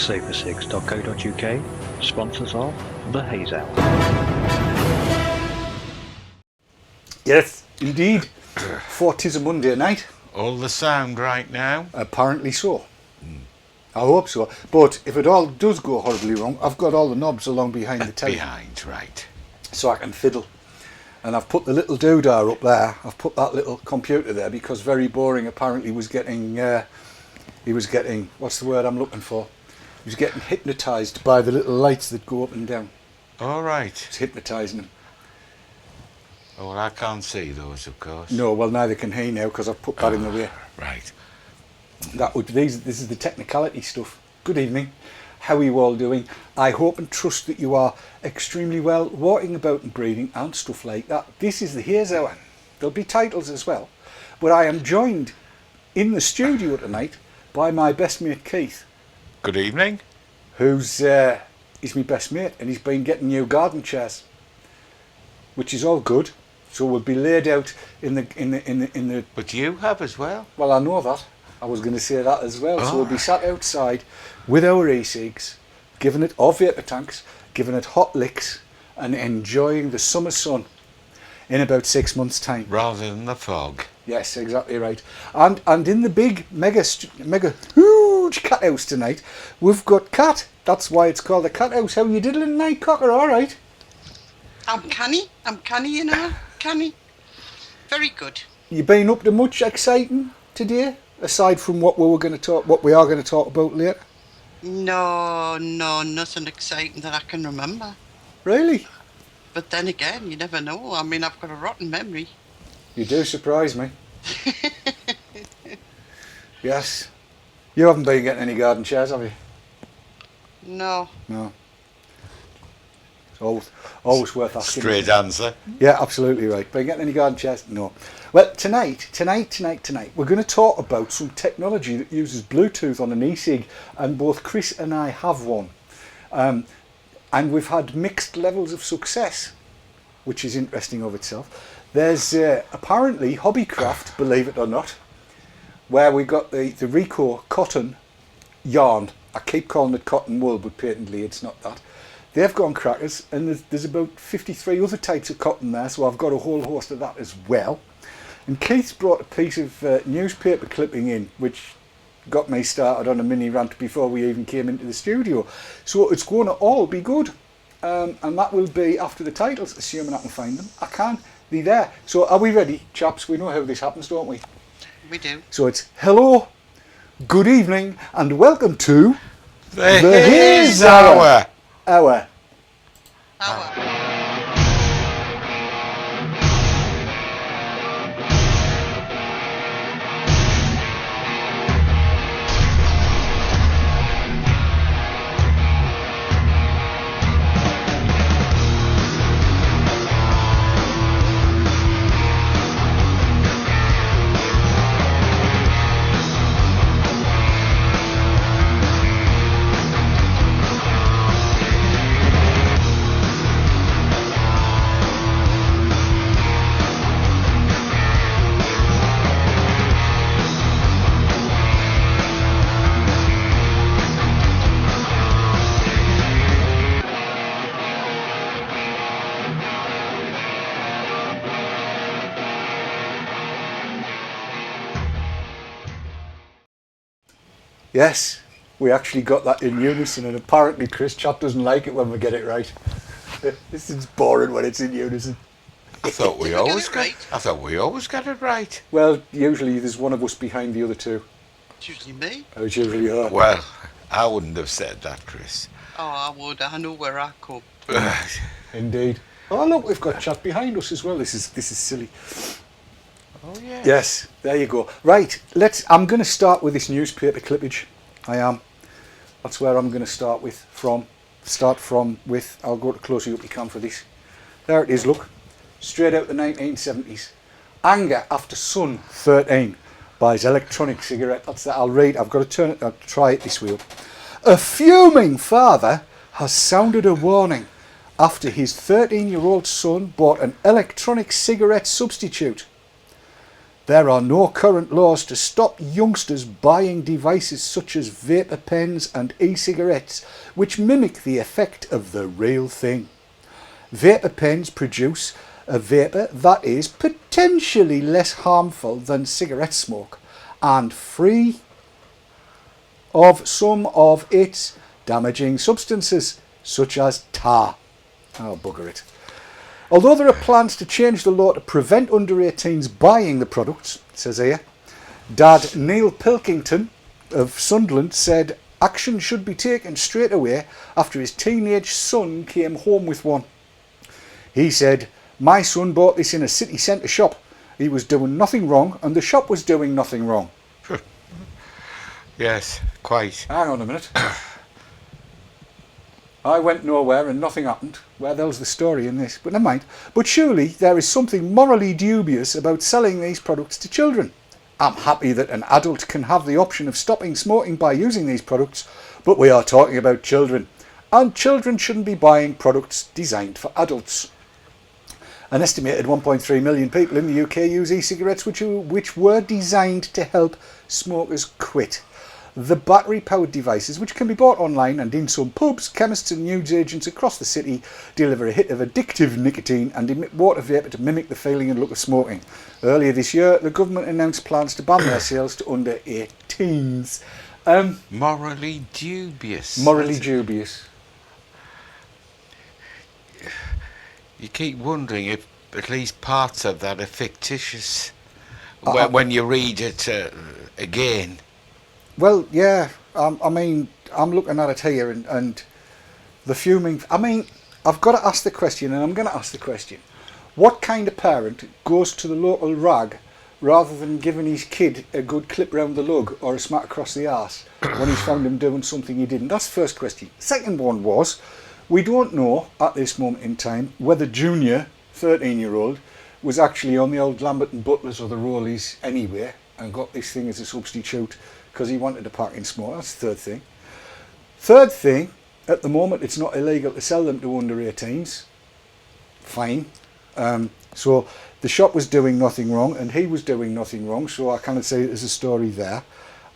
safercigs.co.uk, sponsors of the Haze Hour. Yes, indeed. For 'tis a Monday night. All the sound right now? Apparently so. I hope so. But if it all does go horribly wrong, I've got all the knobs along behind the table. Behind, right. So I can fiddle. And I've put the little doodah up there. I've put that little computer there because Very Boring apparently was getting, what's the word I'm looking for? He was getting hypnotised by the little lights that go up and down. All right. It's hypnotising him. Oh, well, I can't see those, of course. No, well, neither can he now because I've put that in the way. Right. This is the technicality stuff. Good evening. How are you all doing? I hope and trust that you are extremely well, walking about and breathing and stuff like that. This is the Haze Hour. There'll be titles as well. But I am joined in the studio tonight by my best mate Keith. Good evening. Who's he's my best mate and he's been getting new garden chairs, which is all good. So we'll be laid out in the. But you have as well. Well, I know that. I was going to say that as well. Oh. So we'll be sat outside with our Ecigs, giving it, or vapor tanks, giving it hot licks and enjoying the summer sun in about 6 months' time. Rather than the fog. Yes, exactly right. And in the big, mega huge cat house tonight, we've got Cat. That's why it's called the cat house. How you diddling tonight, Cocker? All right. I'm canny, you know. Canny. Very good. You been up to much exciting today? Aside from what we are going to talk about later. No, nothing exciting that I can remember. Really? But then again, you never know. I mean, I've got a rotten memory. You do surprise me. Yes. You haven't been getting any garden chairs, have you? No. No. It's always worth asking. Straight answer. Yeah, absolutely right. Been getting any garden chairs? No. Well, tonight, we're going to talk about some technology that uses Bluetooth on an Ecig, and both Chris and I have one. And we've had mixed levels of success, which is interesting of itself. There's apparently Hobbycraft, believe it or not, where we got the Rico cotton yarn. I keep calling it cotton wool, but patently it's not that. They've gone crackers, and there's about 53 other types of cotton there, so I've got a whole host of that as well. And Keith's brought a piece of newspaper clipping in, which got me started on a mini rant before we even came into the studio. So it's going to all be good. And that will be after the titles, assuming I can find them. I can. They're there. So are we ready, chaps? We know how this happens, don't we? We do. So it's hello, good evening, and welcome to The Haze Haze Hour. Hour. Yes, we actually got that in unison, and apparently Chris Chap doesn't like it when we get it right. This is boring when it's in unison. I thought we always get it right. I thought we always got it right. Well, usually there's one of us behind the other two. It's usually me. It's usually her. Well, I wouldn't have said that, Chris. Oh, I would. I know where I come. Indeed. Oh look, we've got chat behind us as well. This is silly. Oh yeah. Yes, there you go. Right, I'm going to start with this newspaper clippage. I am. That's where I'm going to start from. I'll go to closer up you can for this. There it is, look. Straight out the 1970s. Anger After Son 13 buys electronic cigarette. That's that. I'll read. I've got to turn it. I'll try it this way up. A fuming father has sounded a warning after his 13-year-old son bought an electronic cigarette substitute. There are no current laws to stop youngsters buying devices such as vapor pens and e-cigarettes, which mimic the effect of the real thing. Vapor pens produce a vapour that is potentially less harmful than cigarette smoke and free of some of its damaging substances, such as tar. Oh, bugger it. Although there are plans to change the law to prevent under 18s buying the products, it says here, Dad Neil Pilkington of Sunderland said action should be taken straight away after his teenage son came home with one. He said, "My son bought this in a city centre shop. He was doing nothing wrong and the shop was doing nothing wrong." Yes, quite. Hang on a minute. I went nowhere and nothing happened. Where the hell's the story in this? But never mind. But surely there is something morally dubious about selling these products to children. I'm happy that an adult can have the option of stopping smoking by using these products, but we are talking about children, and children shouldn't be buying products designed for adults. An estimated 1.3 million people in the UK use e-cigarettes which were designed to help smokers quit. The battery-powered devices, which can be bought online and in some pubs, chemists and newsagents across the city, deliver a hit of addictive nicotine and emit water vapour to mimic the feeling and look of smoking. Earlier this year, the government announced plans to ban their sales to under 18s. Morally dubious. Morally dubious. You keep wondering if at least parts of that are fictitious when you read it again. Well, yeah, I mean, I'm looking at it here and the fuming... I mean, I've got to ask the question, and I'm going to ask the question. What kind of parent goes to the local rag rather than giving his kid a good clip round the lug or a smack across the arse when he's found him doing something he didn't? That's the first question. Second one was, we don't know at this moment in time whether Junior, 13-year-old, was actually on the old Lambert and Butlers or the Rollies anyway and got this thing as a substitute because he wanted to pack in small. That's the third thing. Third thing, at the moment it's not illegal to sell them to under 18s. Fine. So the shop was doing nothing wrong and he was doing nothing wrong, so I cannot say there's a story there.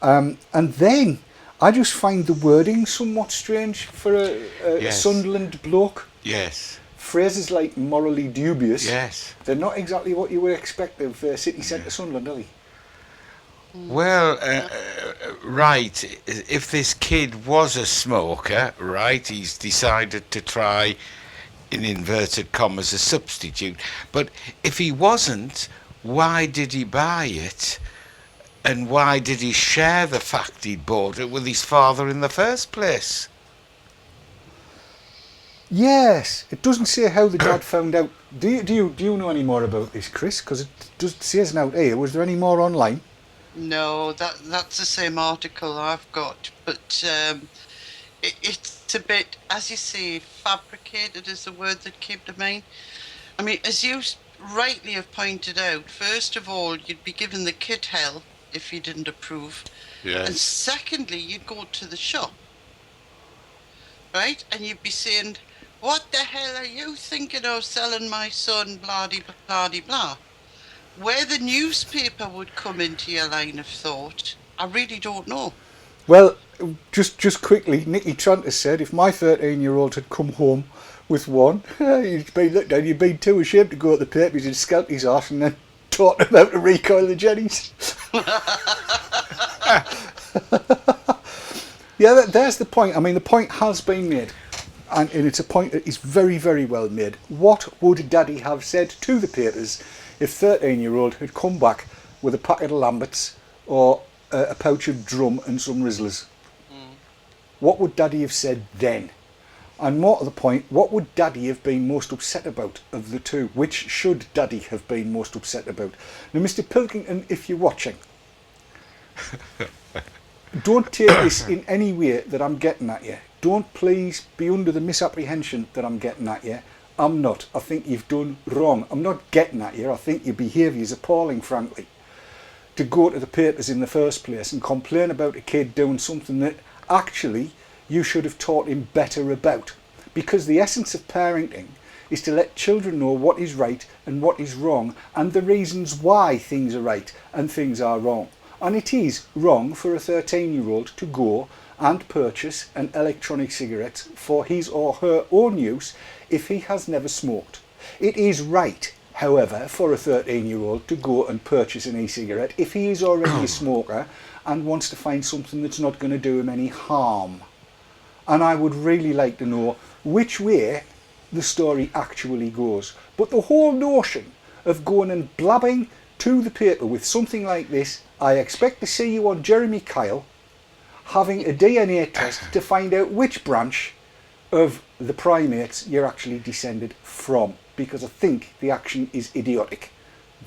And then I just find the wording somewhat strange for a Yes. Sunderland bloke. Yes. Phrases like morally dubious. Yes. They're not exactly what you would expect of city centre Sunderland, are they? Well, right, if this kid was a smoker, right, he's decided to try, in inverted commas, a substitute. But if he wasn't, why did he buy it? And why did he share the fact he'd bought it with his father in the first place? Yes, it doesn't say how the dad found out. Do you know any more about this, Chris? Because it doesn't say it out here. Was there any more online? No, that's the same article I've got, but it's a bit, as you say, fabricated is the word that came to mind. I mean, as you rightly have pointed out, first of all, you'd be giving the kid hell if you didn't approve. Yes. And secondly, you'd go to the shop, right? And you'd be saying, "What the hell are you thinking of selling my son, blah-de-blah-de-blah?" Where the newspaper would come into your line of thought, I really don't know. Well, just quickly, Nicky Tranter said if my 13-year-old had come home with one, you'd be looked at, you'd be too ashamed to go at the papers and scalp his arse and then taught him how to recoil the jennies. Yeah, there's the point. I mean, the point has been made. And it's a point that is very, very well made. What would Daddy have said to the papers if 13-year-old had come back with a packet of Lamberts or a pouch of drum and some Rizzlers? What would Daddy have said then? And more to the point, what would Daddy have been most upset about of the two? Which should Daddy have been most upset about? Now, Mr. Pilkington, if you're watching, don't take this in any way that I'm getting at you. Don't please be under the misapprehension that I'm getting at you. I'm not. I think you've done wrong. I'm not getting at you. I think your behaviour is appalling, frankly. To go to the papers in the first place and complain about a kid doing something that actually you should have taught him better about. Because the essence of parenting is to let children know what is right and what is wrong and the reasons why things are right and things are wrong. And it is wrong for a 13-year-old to go and purchase an electronic cigarette for his or her own use if he has never smoked. It is right, however, for a 13-year-old to go and purchase an e-cigarette if he is already a smoker and wants to find something that's not going to do him any harm. And I would really like to know which way the story actually goes. But the whole notion of going and blabbing to the paper with something like this, I expect to see you on Jeremy Kyle having a DNA test to find out which branch of the primates you're actually descended from, because I think the action is idiotic.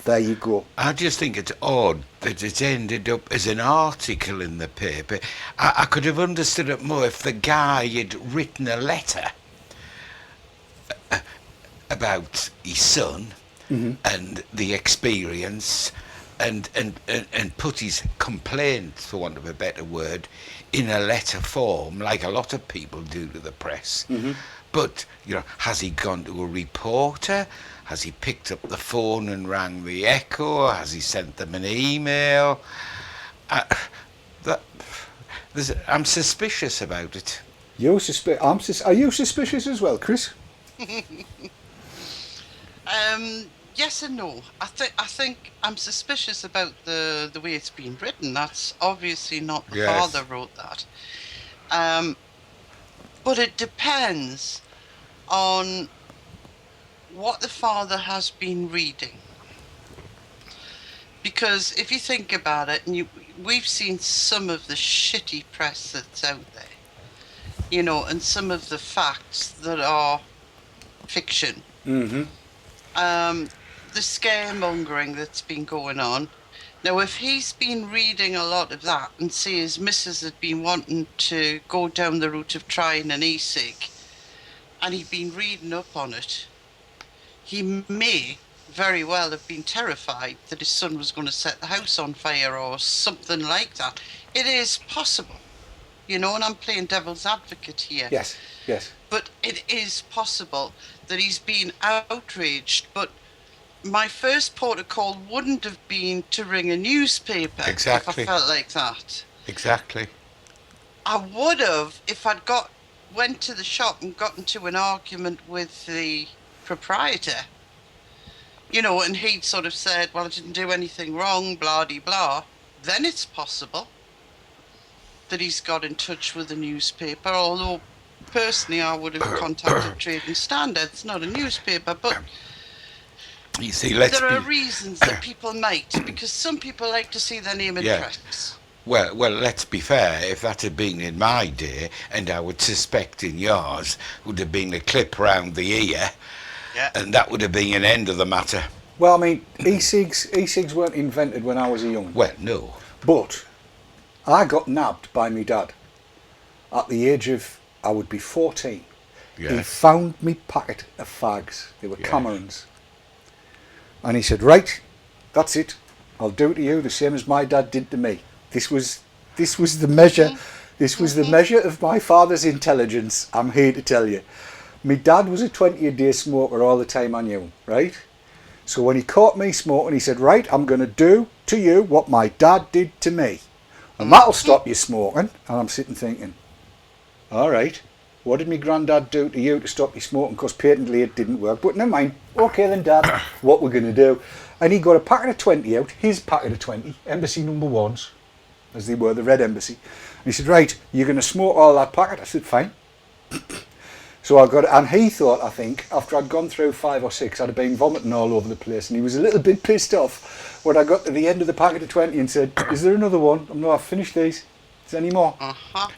There you go. I just think it's odd that it's ended up as an article in the paper. I could have understood it more if the guy had written a letter about his son and the experience and put his complaint, for want of a better word, in a letter form, like a lot of people do to the press. But, you know, has he gone to a reporter? Has he picked up the phone and rang the Echo? Has he sent them an email? I'm suspicious about it. Are you suspicious as well, Chris? Yes and no. I think I'm suspicious about the way it's been written. That's obviously not the father wrote that. But it depends on what the father has been reading. Because if you think about it, and we've seen some of the shitty press that's out there, you know, and some of the facts that are fiction. The scaremongering that's been going on. Now, if he's been reading a lot of that and see his missus had been wanting to go down the route of trying an Ecig, and he'd been reading up on it, he may very well have been terrified that his son was going to set the house on fire or something like that. It is possible, you know, and I'm playing devil's advocate here. Yes. But it is possible that he's been outraged. But my first port of call wouldn't have been to ring a newspaper if I felt like that. Exactly. I would have if I'd went to the shop and got into an argument with the proprietor, you know, and he'd sort of said, well, I didn't do anything wrong, blah-de-blah. Then it's possible that he's got in touch with the newspaper, although personally I would have contacted Trading Standards, not a newspaper, but you see, there are reasons that people might, because some people like to see their name in press. Well, let's be fair. If that had been in my day, and I would suspect in yours, would have been a clip round the ear, and that would have been an end of the matter. Well, I mean, e-cigs weren't invented when I was a young. Well, no. But I got nabbed by my dad at the age of, I would be 14. Yes. He found me packet of fags. They were Camerons. And he said, right, that's it. I'll do to you the same as my dad did to me. This was the measure. This was the measure of my father's intelligence, I'm here to tell you. My dad was a 20-a-day smoker all the time I knew him, right? So when he caught me smoking, he said, right, I'm going to do to you what my dad did to me. And that'll stop you smoking. And I'm sitting thinking, all right, what did my granddad do to you to stop you smoking? Because patently it didn't work. But never mind. Okay then, Dad, what we're going to do. And he got a packet of 20 out, his packet of 20, Embassy number 1s, as they were, the Red Embassy. And he said, right, you're going to smoke all that packet? I said, fine. So I got it, and he thought, I think, after I'd gone through 5 or 6, I'd have been vomiting all over the place, and he was a little bit pissed off when I got to the end of the packet of 20 and said, is there another one? No, I've finished these. Is there any more?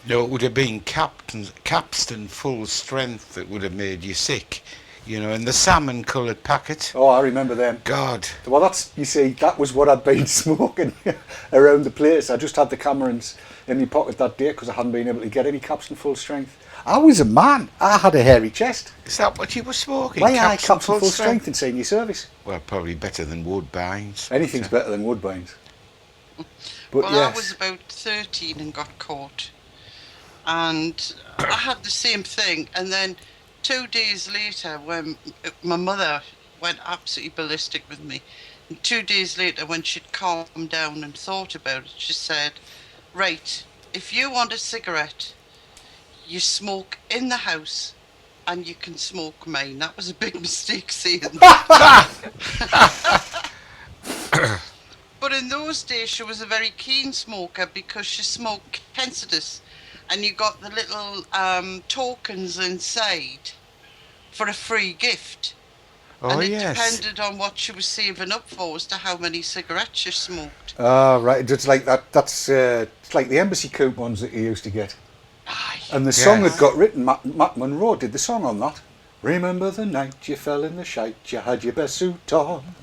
No, it would have been Capstan full strength that would have made you sick. You know, in the salmon-coloured packet. Oh, I remember them. God. Well, that's, you see, that was what I'd been smoking around the place. I just had the Camerons in my pocket that day because I hadn't been able to get any Capstan full strength. I was a man. I had a hairy chest. Is that what you were smoking? Why I Capstan full strength in senior service? Well, probably better than Woodbines. Anything's better than Woodbines. But well, yes. I was about 13 and got caught. And I had the same thing. And then 2 days later, when my mother went absolutely ballistic with me, and 2 days later, when she'd calmed down and thought about it, she said, "Right, if you want a cigarette, you smoke in the house and you can smoke mine." That was a big mistake saying that. But in those days, she was a very keen smoker because she smoked Kensidus, and you got the little tokens inside for a free gift. Oh, And it yes. depended on what she was saving up for as to how many cigarettes she smoked. Ah, right. It's like that. That's it's like the embassy coupons that you used to get. Aye. And the song Yes. had got written. Matt Monroe did the song on that. Remember the night you fell in the shite, you had your best suit on,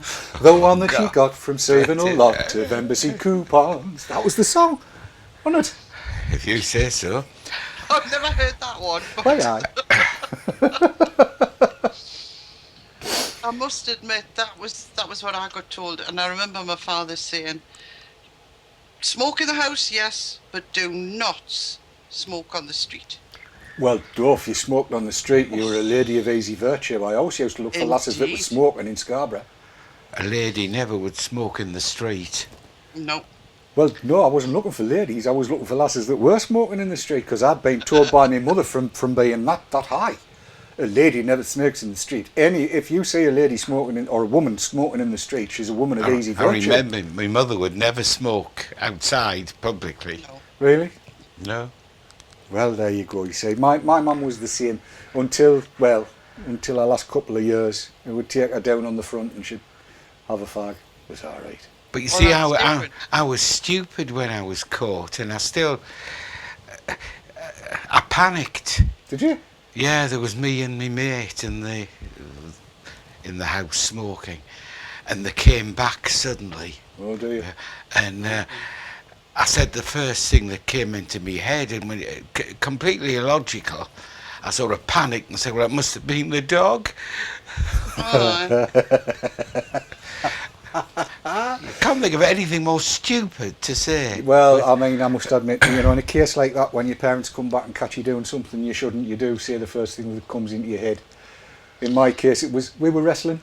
the one that you God. got from saving a lot of embassy coupons. That was the song, wasn't it? If you say so. I've never heard that one. Aye, aye. I must admit that was what I got told, and I remember my father saying, "Smoke in the house, yes, but do not smoke on the street." Well, if you smoked on the street, you were a lady of easy virtue. I always used to look for lasses that were Indeed. smoking in Scarborough. A lady never would smoke in the street. No. Well, no, I wasn't looking for ladies. I was looking for lasses that were smoking in the street because I'd been told by my mother from being that high. A lady never smokes in the street. If you see a lady smoking or a woman smoking in the street, she's a woman of easy I virtue. remember my mother would never smoke outside publicly. No. Really? No. Well, there you go. You see, my mum was the same until our last couple of years. I would take her down on the front and she'd have a fag. It was all right. But you Well, see, that's I different. was stupid when I was caught, and I still... I panicked. Did you? Yeah, there was me and my mate in the house smoking, and they came back suddenly. Oh, do you? And I said the first thing that came into my head, and when completely illogical, I sort of panicked and said, "Well, it must have been the dog." Aye. I can't think of anything more stupid to say. Well, I mean, I must admit, in a case like that, when your parents come back and catch you doing something you shouldn't, you do say the first thing that comes into your head. In my case, we were wrestling.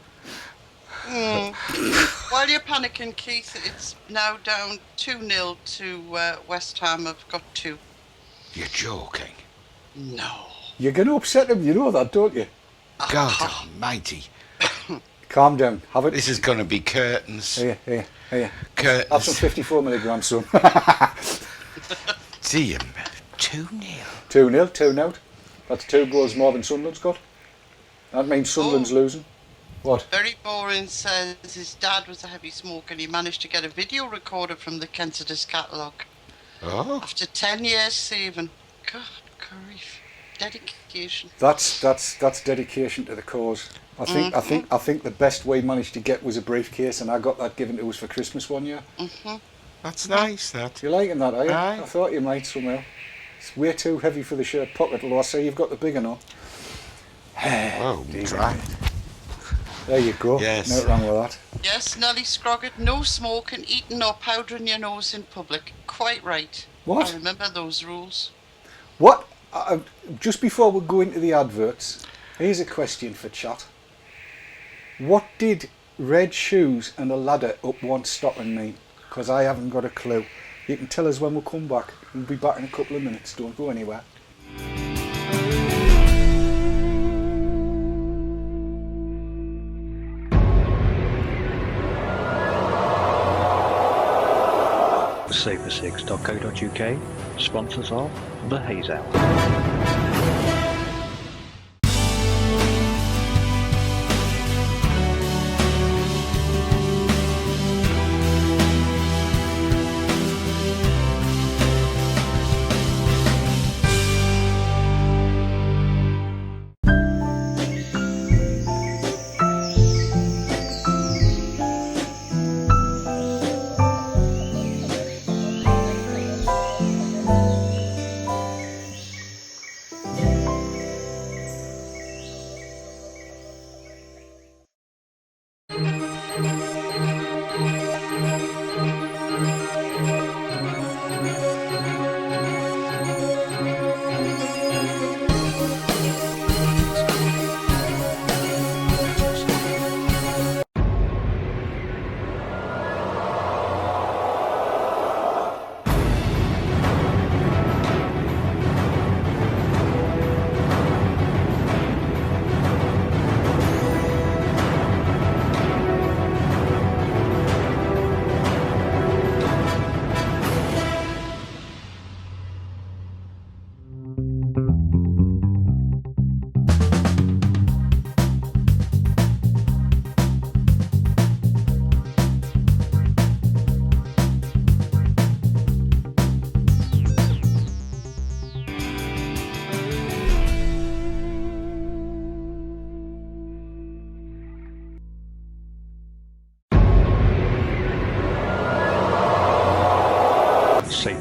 While you're panicking, Keith, it's now down 2-0 to West Ham. I've got 2. You're joking. No. You're going to upset them, you know that, don't you? God almighty. Calm down. Have it. This is going to be curtains. Here. Have some Curtains. 54 milligrams, son. See him. 2-0. 2-0, 2-0. That's 2 goals more than Sunderland's got. That means Sunderland's losing. What? Very boring says his dad was a heavy smoker and he managed to get a video recorder from the Kensidus catalogue. Oh. After 10 years saving. God grief. Dedication. That's dedication to the cause. I think the best we managed to get was a briefcase, and I got that given to us for Christmas one year. That's nice, that. You liking that, are you? Aye. I thought you might somehow. It's way too heavy for the shirt pocket, although I say you've got the bigger now. Oh, try. There you go. Yes. No wrong with that. Yes, Nelly Scroggett, no smoking, eating or powdering your nose in public. Quite right. What? I remember those rules. What? Just before we go into the adverts, here's a question for chat. What did red shoes and a ladder up one stopping mean? Because I haven't got a clue. You can tell us when we come back. We'll be back in a couple of minutes. Don't go anywhere. Supersix.co.uk, sponsors of the Haze Hour.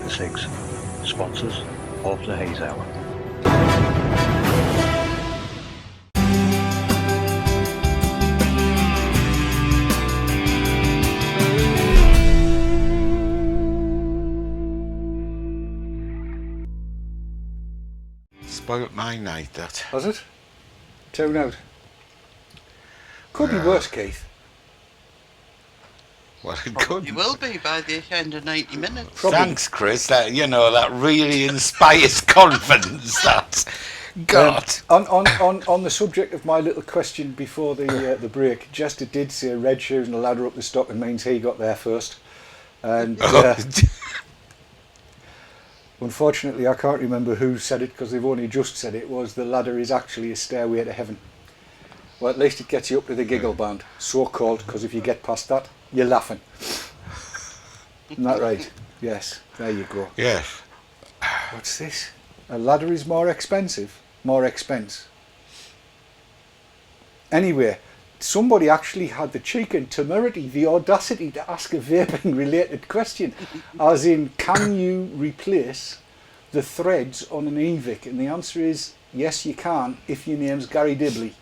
Ecigs, sponsors of the Haze Hour. Spoilt my night, that. Has it? Tune out. Could be worse, Keith. Well, it could. You will be by the end of 90 minutes. Probably. Thanks, Chris. That that really inspires confidence. That God. On the subject of my little question before the break, Jester did say red shoes and a ladder up the stocking means he got there first. And unfortunately, I can't remember who said it because they've only just said it, was the ladder is actually a stairway to heaven. Well, at least it gets you up to the giggle band, so-called, because if you get past that, you're laughing. Isn't that right? Yes, there you go. Yes. What's this? A ladder is more expensive. More expense. Anyway, somebody actually had the cheek and temerity, the audacity to ask a vaping related question, as in, can you replace the threads on an Evic? And the answer is yes, you can, if your name's Gary Dibley.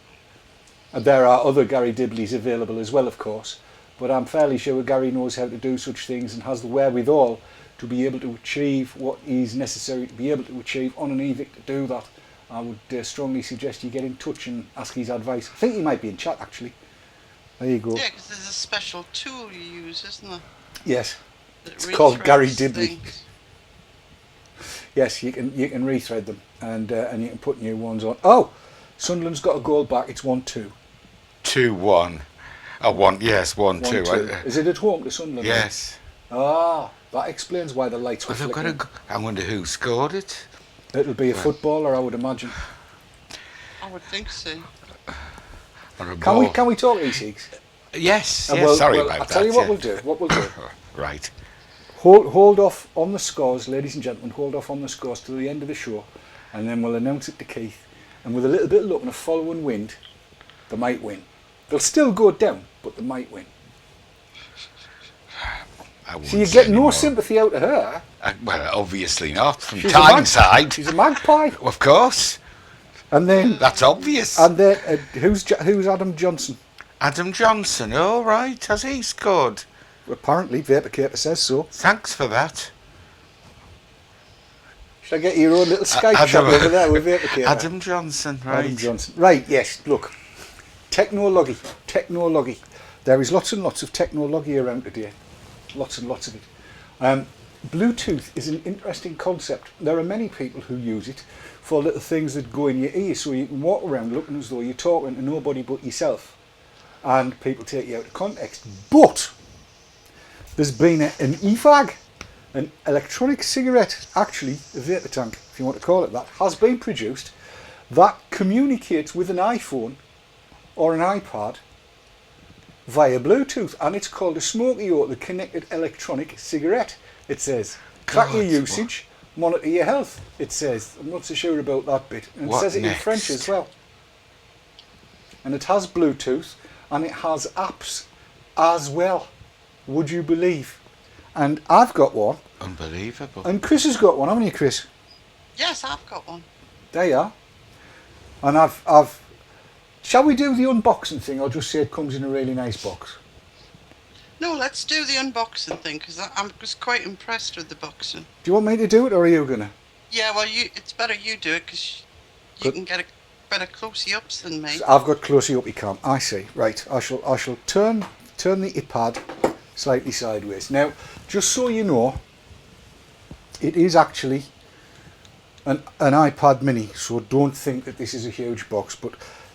And there are other Gary Dibleys available as well, of course, but I'm fairly sure Gary knows how to do such things and has the wherewithal to be able to achieve what is necessary to be able to achieve on an Evic to do that. I would strongly suggest you get in touch and ask his advice. I think he might be in chat, actually. There you go. Yeah, because there's a special tool you use, isn't there? Yes, That it's called Gary rethreads Dibley. things. Yes, you can rethread them and you can put new ones on. Oh, Sunderland's got a goal back. It's 1-2. 2-1. Oh, 1. Yes, 1-2. 1-2. Is it at home to Sunderland? Yes. Ah, that explains why the lights were Well, they've got flickering. I wonder who scored it. It'll be a footballer, I would imagine. I would think so. Or a Can we ball. talk Ecigs? Yes. Uh, Yes. well- Sorry well, about I'll that. tell you what yeah. we'll do. What we'll do. Right. Hold off on the scores, ladies and gentlemen. Hold off on the scores till the end of the show, and then we'll announce it to Keith. And with a little bit of luck and a following wind, they might win. They'll still go down, but they might win. I wouldn't So you say get no anymore. sympathy out of her. Well, obviously not. From She's a Tyneside. She's a magpie. Of course. And then, That's obvious. and then, who's Adam Johnson? Adam Johnson. All right. Has he scored? Apparently, Vaporcator says so. Thanks for that. Should I get your own little Skype Adam- chat over there with Vaporcator? Adam Johnson. Right. Adam Johnson. Right, yes, look. Technology. There is lots and lots of technology around today. Lots and lots of it. Bluetooth is an interesting concept. There are many people who use it for little things that go in your ear, so you can walk around looking as though you're talking to nobody but yourself. And people take you out of context. But there's been an EFAG, an electronic cigarette, actually a vapor tank, if you want to call it that, has been produced that communicates with an iPhone or an iPad via Bluetooth, and it's called a Smokio, the Connected Electronic Cigarette. It says, track your God, usage, monitor your health, it says. I'm not so sure about that bit. And it What says it in next? French as well. And it has Bluetooth, and it has apps as well. Would you believe? And I've got one, Unbelievable. and Chris has got one, haven't you, Chris? Yes, I've got one. There you are. And I've. Shall we do the unboxing thing, or just say it comes in a really nice box? No, let's do the unboxing thing, because I'm just quite impressed with the boxing. Do you want me to do it, or are you gonna? Yeah, well, it's better you do it, because you Good. can get a better closey-ups than me. I've got closey up. You can't. I see. Right. I shall turn the iPad slightly sideways. Now, just so you know, it is actually an iPad Mini. So don't think that this is a huge box, but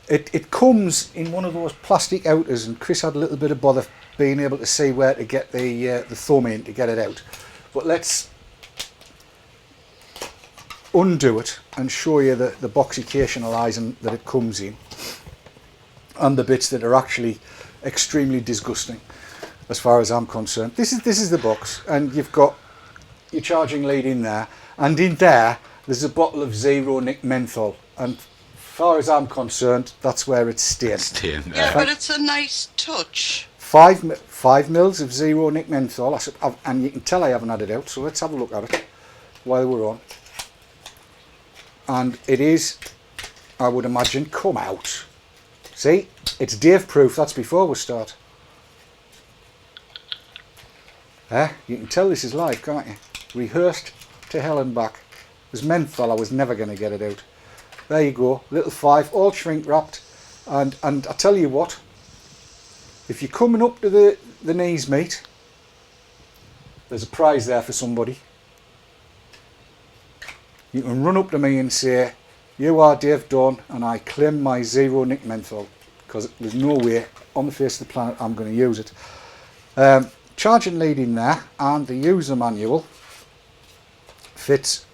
it comes in one of those plastic outers, and Chris had a little bit of bother being able to see where to get the thumb in to get it out. But let's undo it and show you the boxification that it comes in, and the bits that are actually extremely disgusting as far as I'm concerned. This is the box, and you've got your charging lead in there, and in there there's a bottle of Zero Nick Menthol, and as far as I'm concerned, that's where it's staying. Staying Yeah, there. but it's a nice touch. 5 mils of Zero Nick Menthol, and you can tell I haven't had it out, so let's have a look at it. while we're on. And it is, I would imagine, come out. See, it's Dave proof. That's before we start. You can tell this is live, can't you? Rehearsed to hell and back. It was menthol, I was never going to get it out. There you go, little 5, all shrink wrapped. And I tell you what, if you're coming up to the knees meet, there's a prize there for somebody. You can run up to me and say, you are Dave Dawn and I claim my zero nick menthol, because there's no way on the face of the planet I'm going to use it. Charging lead in there, and the user manual fits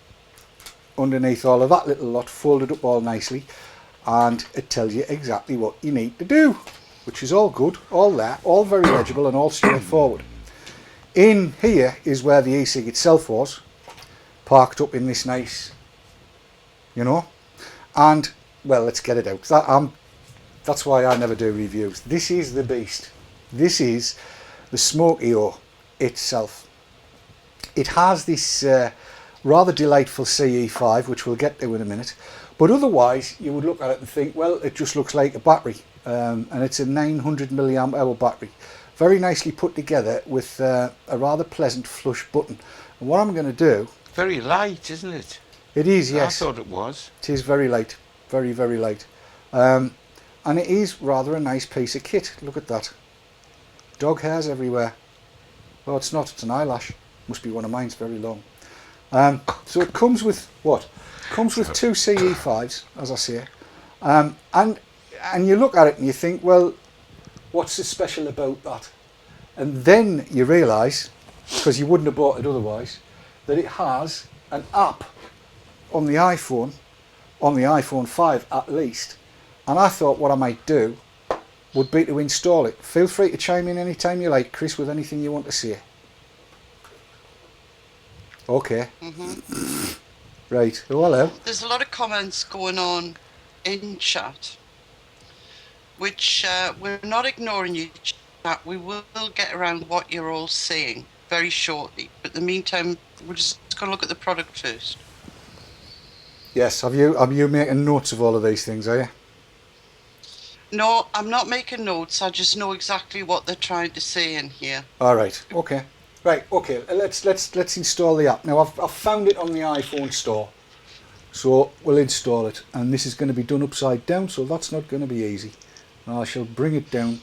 underneath all of that little lot, folded up all nicely, and it tells you exactly what you need to do, which is all good, all there, all very legible and all straightforward. In here is where the Ecig itself was, parked up in this nice, you know, and well, let's get it out. That's why I never do reviews. This is the beast. This is the Smokio itself. It has this rather delightful CE5, which we'll get to in a minute, but otherwise you would look at it and think, well, it just looks like a battery, and it's a 900 milliamp hour battery, very nicely put together with a rather pleasant flush button. And what I'm going to do, Very light, isn't it? it is, yes, I thought it was. it is very light, very, very light, and it is rather a nice piece of kit. Look at that, dog hairs everywhere. Well, it's not, it's an eyelash, must be one of mine, it's very long. So it comes with what? Comes with 2 CE5s, as I say, and you look at it and you think, well, what's so special about that? And then you realise, because you wouldn't have bought it otherwise, that it has an app on the iPhone 5 at least. And I thought what I might do would be to install it. Feel free to chime in anytime you like, Chris, with anything you want to say. Okay. Right. Oh, hello. There's a lot of comments going on in chat, which we're not ignoring you, chat. We will get around what you're all saying very shortly. But in the meantime, we're just going to look at the product first. Yes. Are you making notes of all of these things, are you? No, I'm not making notes. I just know exactly what they're trying to say in here. All right. Okay. Right. Okay. Let's install the app now. I've found it on the iPhone store, so we'll install it. And this is going to be done upside down, so that's not going to be easy. I shall bring it down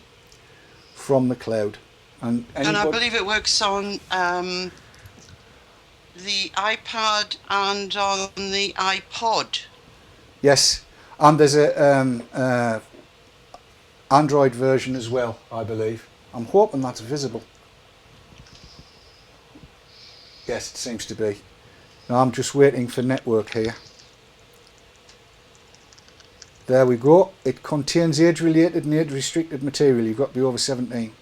from the cloud. And I believe it works on the iPad and on the iPod. Yes, and there's a Android version as well, I believe. I'm hoping that's visible. Yes, it seems to be. Now I'm just waiting for network here. There we go. It contains age-related and age-restricted material. You've got to be over 17.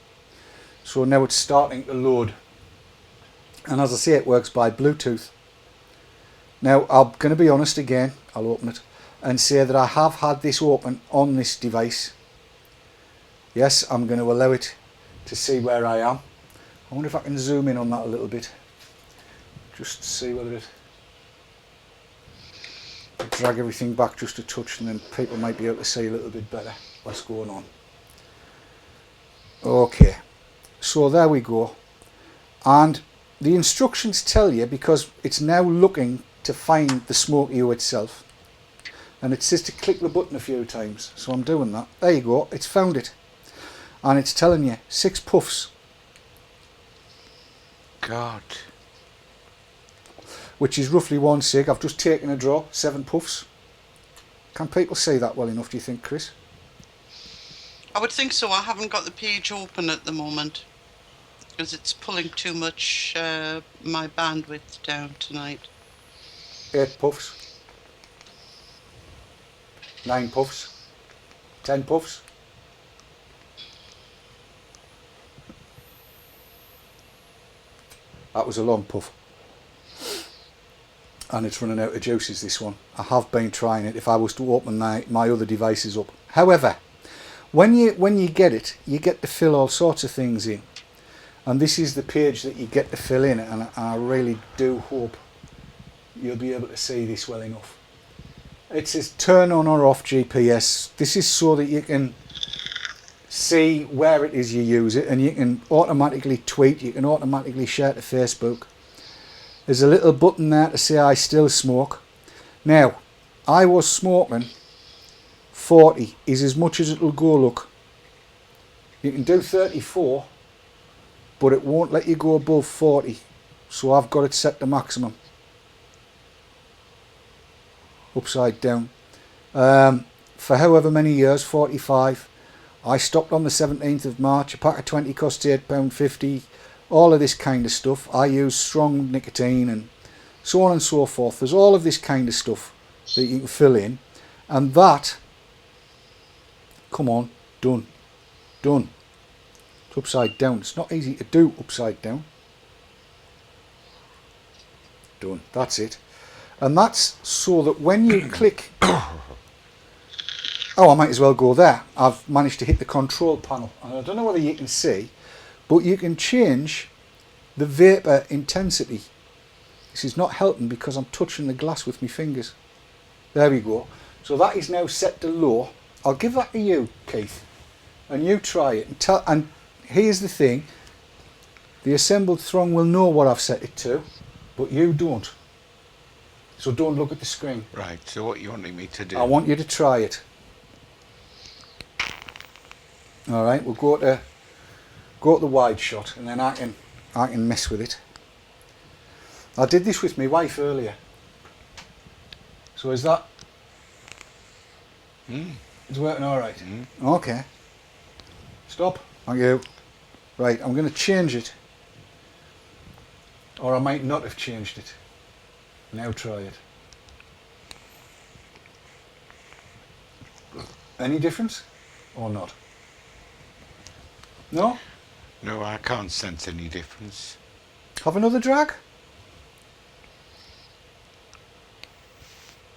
So now it's starting to load. And as I say, it works by Bluetooth. Now I'm going to be honest again. I'll open it and say that I have had this open on this device. Yes, I'm going to allow it to see where I am. I wonder if I can zoom in on that a little bit. Just to see whether it... Drag everything back just a touch and then people might be able to see a little bit better what's going on. Okay, so there we go. And the instructions tell you, because it's now looking to find the Smokio itself, and it says to click the button a few times, so I'm doing that. There you go, it's found it. And it's telling you 6 puffs. God. Which is roughly 1 cig. I've just taken a draw, 7 puffs. Can people see that well enough, do you think, Chris? I would think so. I haven't got the page open at the moment because it's pulling too much my bandwidth down tonight. 8 puffs. 9 puffs. 10 puffs. That was a long puff. And it's running out of juices, this one. I have been trying it if I was to open my other devices up. However, when you get it, you get to fill all sorts of things in. And this is the page that you get to fill in, and I really do hope you'll be able to see this well enough. It says turn on or off GPS. This is so that you can see where it is you use it, and you can automatically tweet, you can automatically share to Facebook. There's a little button there to say I still smoke. Now, I was smoking 40 is as much as it'll go, look. You can do 34, but it won't let you go above 40. So I've got it set to maximum. Upside down. For however many years, 45. I stopped on the 17th of March. A pack of 20 cost £8.50. All of this kind of stuff. I use strong nicotine and so on and so forth. There's all of this kind of stuff that you can fill in. And that, come on, done. Done. It's upside down. It's not easy to do upside down. Done. That's it. And that's so that when you click... Oh, I might as well go there. I've managed to hit the control panel. And I don't know whether you can see, but you can change the vapour intensity. This is not helping because I'm touching the glass with my fingers. There we go. So that is now set to low. I'll give that to you, Keith. And you try it. And here's the thing. The assembled throng will know what I've set it to, but you don't. So don't look at the screen. Right, so what you wanting me to do? I want you to try it. Alright, we'll go to the wide shot, and then I can mess with it. I did this with my wife earlier. So is that... It's working alright? Okay. Stop. Thank you. Right, I'm going to change it. Or I might not have changed it. Now try it. Any difference? Or not? No? No, I can't sense any difference. Have another drag?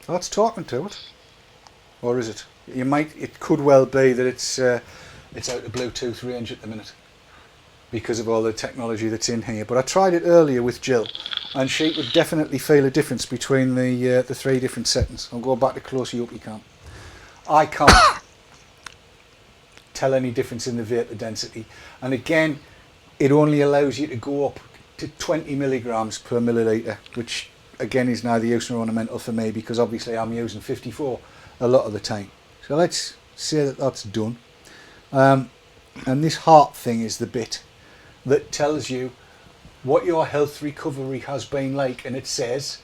That's talking to it. Or is it? It could well be that it's out of Bluetooth range at the minute because of all the technology that's in here. But I tried it earlier with Jill, and she would definitely feel a difference between the three different settings. I'll go back to close you up, you can't. I can't tell any difference in the vapor density, and again it only allows you to go up to 20 milligrams per milliliter, which again is neither use nor ornamental for me because obviously I'm using 54 a lot of the time. So let's say that that's done, and this heart thing is the bit that tells you what your health recovery has been like, and it says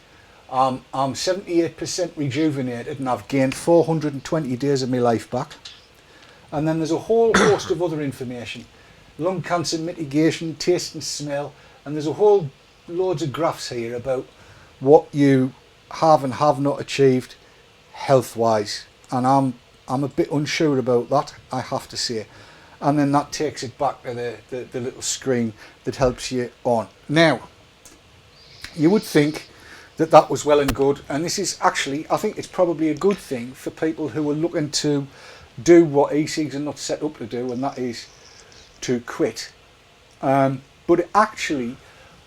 I'm 78% rejuvenated and I've gained 420 days of my life back. And then there's a whole host of other information. Lung cancer mitigation, taste and smell, and there's a whole loads of graphs here about what you have and have not achieved health-wise. And I'm a bit unsure about that, I have to say. And then that takes it back to the little screen that helps you on. Now, you would think that that was well and good, and this is actually, I think it's probably a good thing for people who are looking to do what Ecigs are not set up to do, and that is to quit. But it actually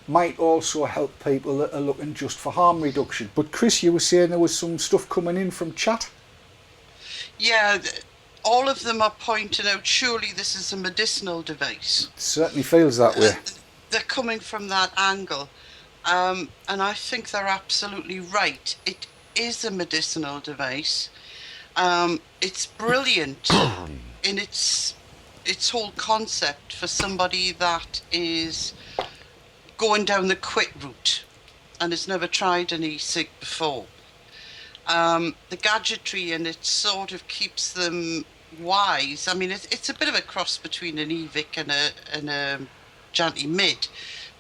might also help people that are looking just for harm reduction. But Chris, you were saying there was some stuff coming in from chat? Yeah, all of them are pointing out, surely this is a medicinal device. It certainly feels that way. They're coming from that angle. And I think they're absolutely right. It is a medicinal device. It's brilliant in its whole concept for somebody that is going down the quit route and has never tried an e-cig before. The gadgetry in it sort of keeps them wise. I mean, it's a bit of a cross between an eVic and a Janty Mid,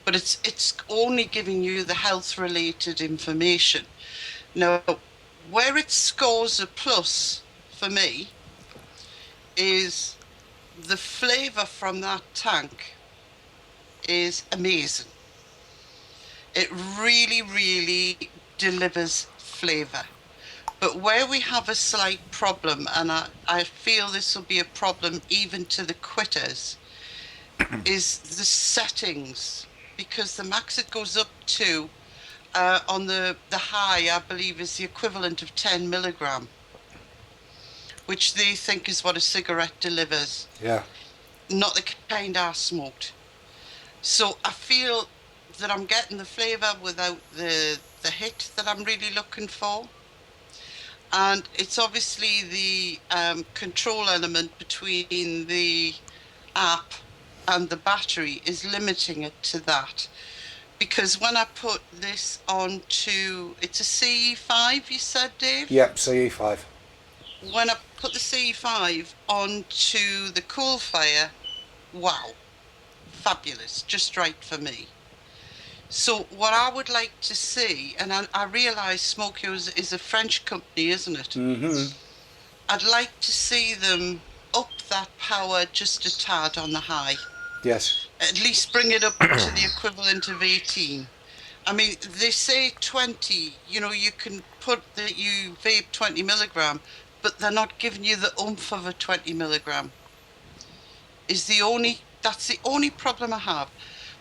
but it's only giving you the health related information. Now, where it scores a plus for me is the flavour from that tank is amazing. It really, really delivers flavour. But where we have a slight problem, and I feel this will be a problem even to the quitters, is the settings. Because the max it goes up to on the high, I believe, is the equivalent of 10 milligram, which they think is what a cigarette delivers, Yeah. not the kind I smoked. So I feel that I'm getting the flavour without the hit that I'm really looking for. And it's obviously the control element between the app and the battery is limiting it to that. Because when I put this onto, it's a CE5, you said, Dave? Yep, CE5. When I put the CE5 onto the cool fire, wow, fabulous, just right for me. So what I would like to see, and I realise Smokio is a French company, isn't it? Mm-hmm. I'd like to see them up that power just a tad on the high. Yes. At least bring it up to the equivalent of 18. I mean, they say 20, you can put that you vape 20 milligram, but they're not giving you the oomph of a 20 milligram. That's the only problem I have.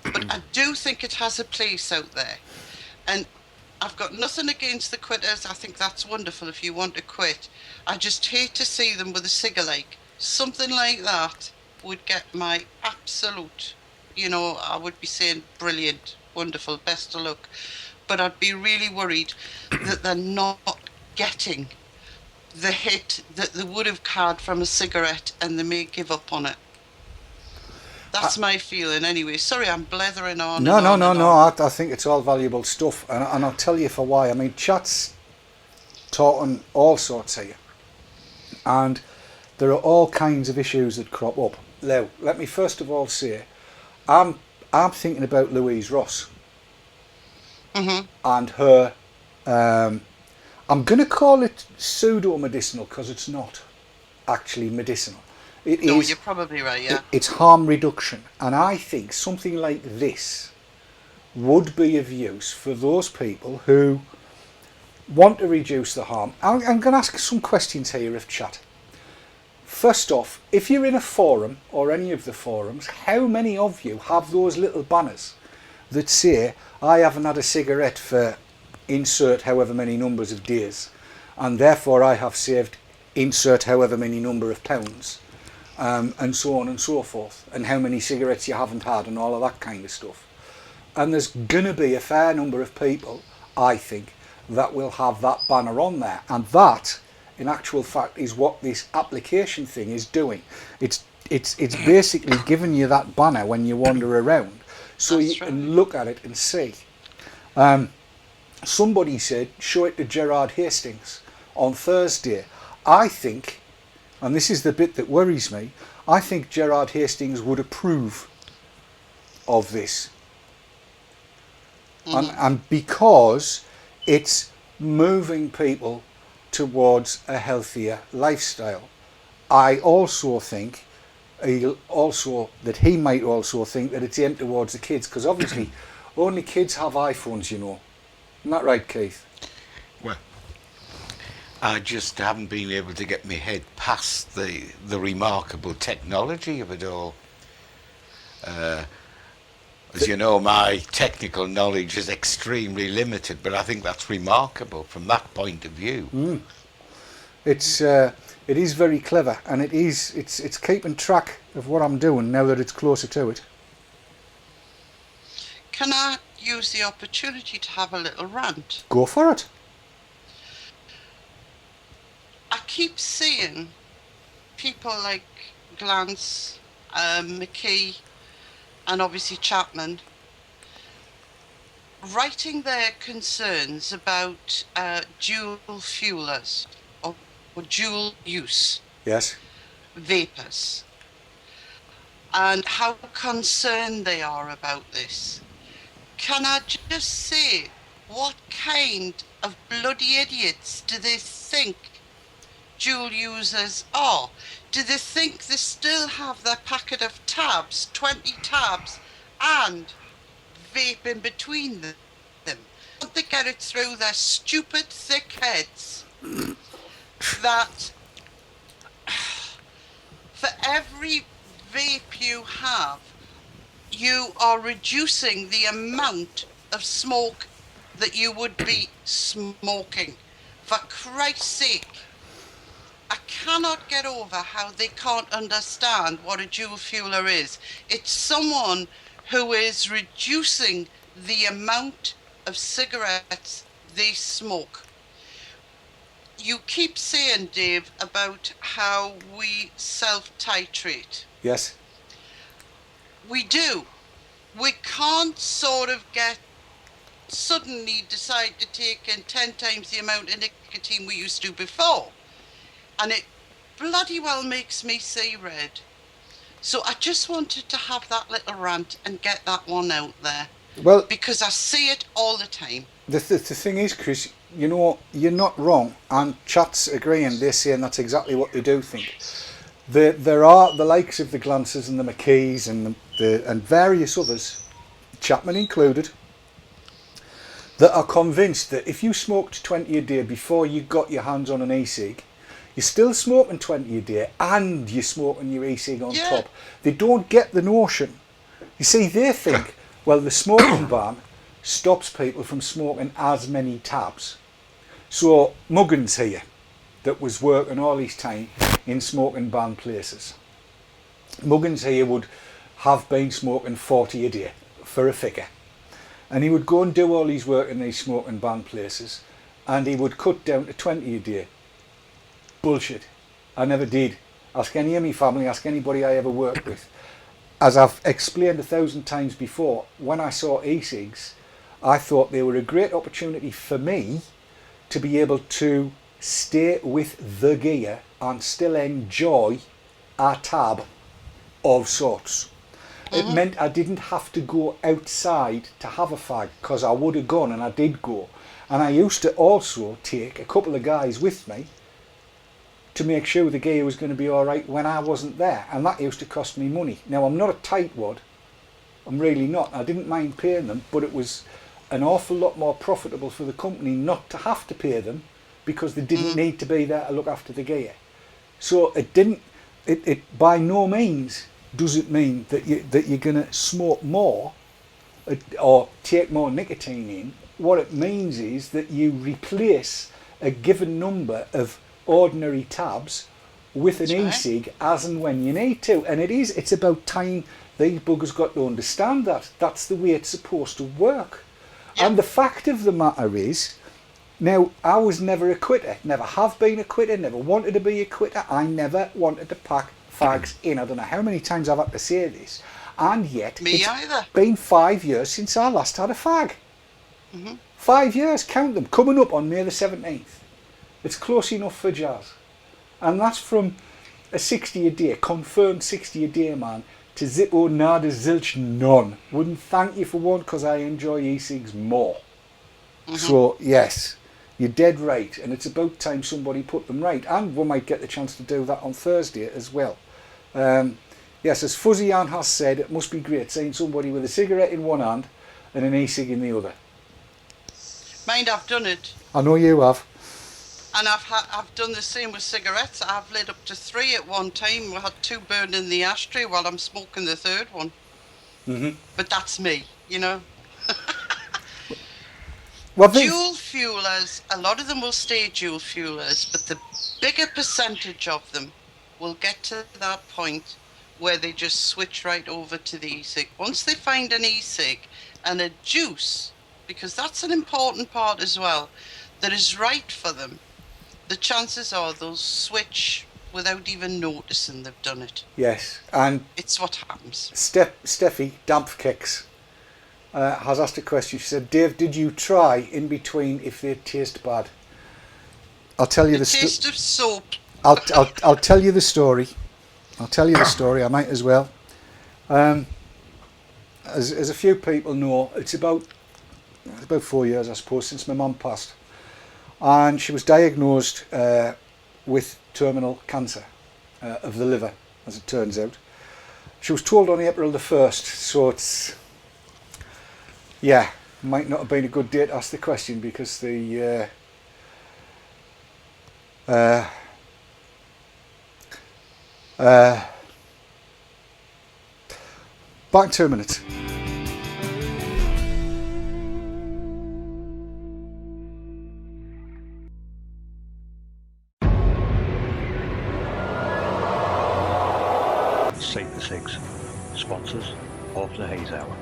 But I do think it has a place out there. And I've got nothing against the quitters. I think that's wonderful if you want to quit. I just hate to see them with a cigar-like. Something like that would get my absolute, I would be saying brilliant, wonderful, best of luck. But I'd be really worried that they're not getting the hit that they would have had from a cigarette and they may give up on it. That's my feeling anyway. Sorry, I'm blethering on No, and no, on no, and no. on. I think it's all valuable stuff, and I'll tell you for why. I mean, chat's taught on all sorts here, and there are all kinds of issues that crop up. Now, let me first of all say, I'm thinking about Louise Ross Mm-hmm. and her. I'm going to call it pseudo medicinal because it's not actually medicinal. It No, is. you're probably right, yeah. It's harm reduction, and I think something like this would be of use for those people who want to reduce the harm. I'm going to ask some questions here of chat. First off, if you're in a forum or any of the forums, how many of you have those little banners that say, I haven't had a cigarette for insert however many numbers of days, and therefore I have saved insert however many number of pounds, and so on and so forth, and how many cigarettes you haven't had and all of that kind of stuff. And there's going to be a fair number of people, I think, that will have that banner on there. And that, in actual fact, is what this application thing is doing. It's basically giving you that banner when you wander around, so That's you right. can look at it and see. Somebody said, show it to Gerard Hastings on Thursday. I think, and this is the bit that worries me, I think Gerard Hastings would approve of this. And because it's moving people towards a healthier lifestyle, I also think he might also think that it's aimed towards the kids, because obviously only kids have iPhones, Isn't that right, Keith? Well, I just haven't been able to get my head past the remarkable technology of it all. As you know, my technical knowledge is extremely limited, but I think that's remarkable from that point of view. It is very clever, and it's keeping track of what I'm doing now that it's closer to it. Can I use the opportunity to have a little rant? Go for it. I keep seeing people like Glance, McKee, and obviously Chapman writing their concerns about dual fuelers or dual use Yes. vapors and how concerned they are about this. Can I just say, what kind of bloody idiots do they think dual users are? Do they think they still have their packet of tabs, 20 tabs, and vape in between them? Don't they get it through their stupid thick heads that for every vape you have, you are reducing the amount of smoke that you would be smoking. For Christ's sake, I cannot get over how they can't understand what a dual fueler is. It's someone who is reducing the amount of cigarettes they smoke. You keep saying, Dave, about how we self-titrate. Yes. We do. We can't sort of suddenly decide to take in 10 times the amount of nicotine we used to before. And it bloody well makes me see red. So I just wanted to have that little rant and get that one out there. Well, because I see it all the time. The thing is, Chris, you know, you're not wrong, and chat's agreeing. They're saying that's exactly what they do think. There are the likes of the Glances and the McKees and and various others, Chapman included, that are convinced that if you smoked 20 a day before you got your hands on an e-cig, you're still smoking 20 a day and you're smoking your e-cig on top. They don't get the notion. You see, they think, well, the smoking ban stops people from smoking as many tabs. So Muggins here, that was working all his time in smoking ban places, Muggins here would have been smoking 40 a day for a figure, and he would go and do all his work in these smoking ban places, and he would cut down to 20 a day. Bullshit. I never did. Ask any of my family, ask anybody I ever worked with. As I've explained 1,000 times before, when I saw e-cigs, I thought they were a great opportunity for me to be able to stay with the gear and still enjoy a tab of sorts. It meant I didn't have to go outside to have a fag, because I would have gone, and I did go. And I used to also take a couple of guys with me to make sure the gear was going to be alright when I wasn't there, and that used to cost me money. Now, I'm not a tightwad, I'm really not. I didn't mind paying them, but it was an awful lot more profitable for the company not to have to pay them, because they didn't need to be there to look after the gear. So it by no means does it mean that you're going to smoke more or take more nicotine in. What it means is that you replace a given number of ordinary tabs with an e-cig as and when you need to. And it's about time these buggers got to understand that. That's the way it's supposed to work. Yep. And the fact of the matter is, now, I was never a quitter, never have been a quitter, never wanted to be a quitter. I never wanted to pack fags in. I don't know how many times I've had to say this, and yet it's been 5 years since I last had a fag. 5 years, count them, coming up on May the 17th. It's close enough for jazz. And that's from a 60 a day, confirmed 60 a day man, to zippo nada zilch none. Wouldn't thank you for one, because I enjoy e-cigs more. So yes, you're dead right, and it's about time somebody put them right, and we might get the chance to do that on Thursday as well. Yes, as Fuzzy Ann has said, it must be great seeing somebody with a cigarette in one hand and an e-cig in the other. Mind, I've done it. I know you have. And I've done the same with cigarettes. I've lit up to 3 at one time. I had 2 burned in the ashtray while I'm smoking the 3rd one. But that's me, you know. Well, dual fuelers, a lot of them will stay dual fuelers, but the bigger percentage of them will get to that point where they just switch right over to the e-cig. Once they find an e-cig and a juice, because that's an important part as well, that is right for them, the chances are they'll switch without even noticing they've done it. Yes, and it's what happens. Steffi Dampfkeks has asked a question. She said, Dave, did you try in between if they taste bad? I'll tell you the taste of soap. I'll tell you the story. I'll tell you the story. I might as well. As a few people know, it's about 4 years, I suppose, since my mum passed, and she was diagnosed with terminal cancer of the liver, as it turns out. She was told on April the 1st, so it's, yeah, might not have been a good day to ask the question, because the back 2 minutes. Ecigs, sponsors of the Haze Hour.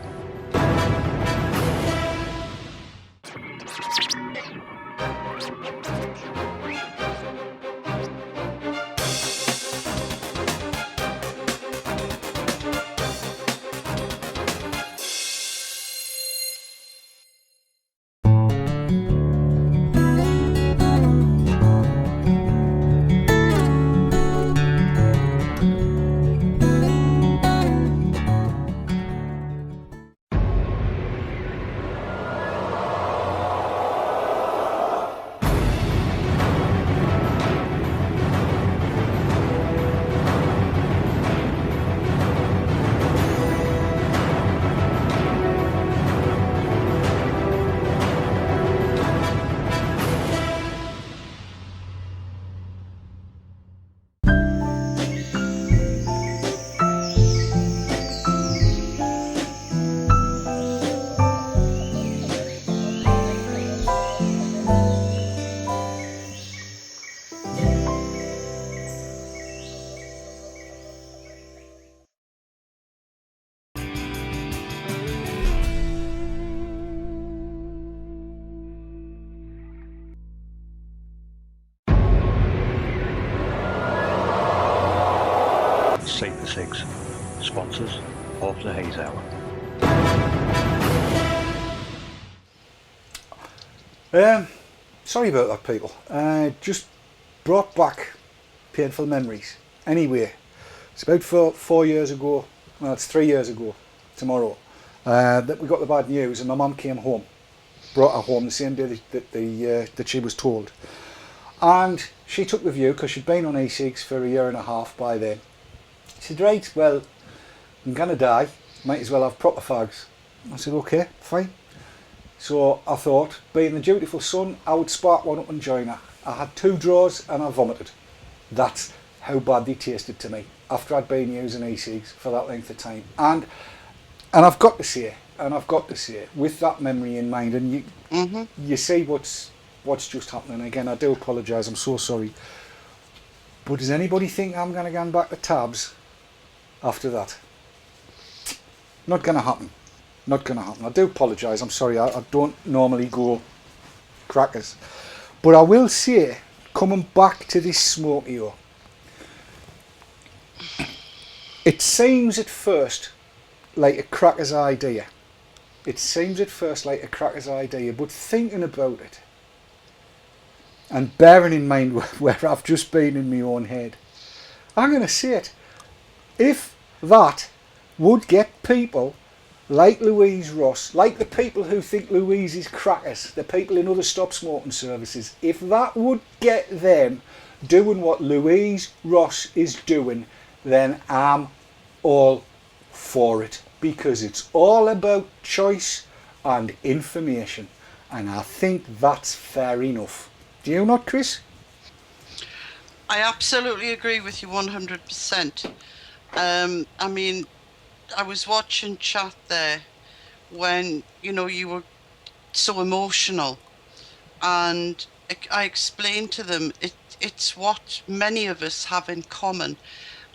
Safe Ecigs, sponsors of the Haze Hour. Sorry about that, people. Just brought back painful memories. Anyway, it's about 4 years ago, well, it's 3 years ago tomorrow, that we got the bad news, and my mum came home, brought her home the same day that she was told. And she took the view, because she'd been on Ecigs for a year and a half by then. She said, right, well, I'm going to die, might as well have proper fags. I said, okay, fine. So I thought, being the dutiful son, I would spark one up and join her. I had 2 draws and I vomited. That's how bad they tasted to me after I'd been using Ecigs for that length of time. And I've got to say, with that memory in mind, and you see what's just happening. Again, I do apologise, I'm so sorry. But does anybody think I'm going to go back to tabs after that? Not going to happen. Not going to happen. I do apologise, I'm sorry, I don't normally go crackers. But I will say, coming back to this Smokio, it seems at first like a cracker's idea. But thinking about it, and bearing in mind where I've just been in my own head, I'm going to say it. If that would get people like Louise Ross, like the people who think Louise is crackers, the people in other stop smoking services, if that would get them doing what Louise Ross is doing, then I'm all for it, because it's all about choice and information, and I think that's fair enough. Do you not, Chris? I absolutely agree with you 100%. I mean, I was watching chat there when, you were so emotional, and I explained to them it's what many of us have in common,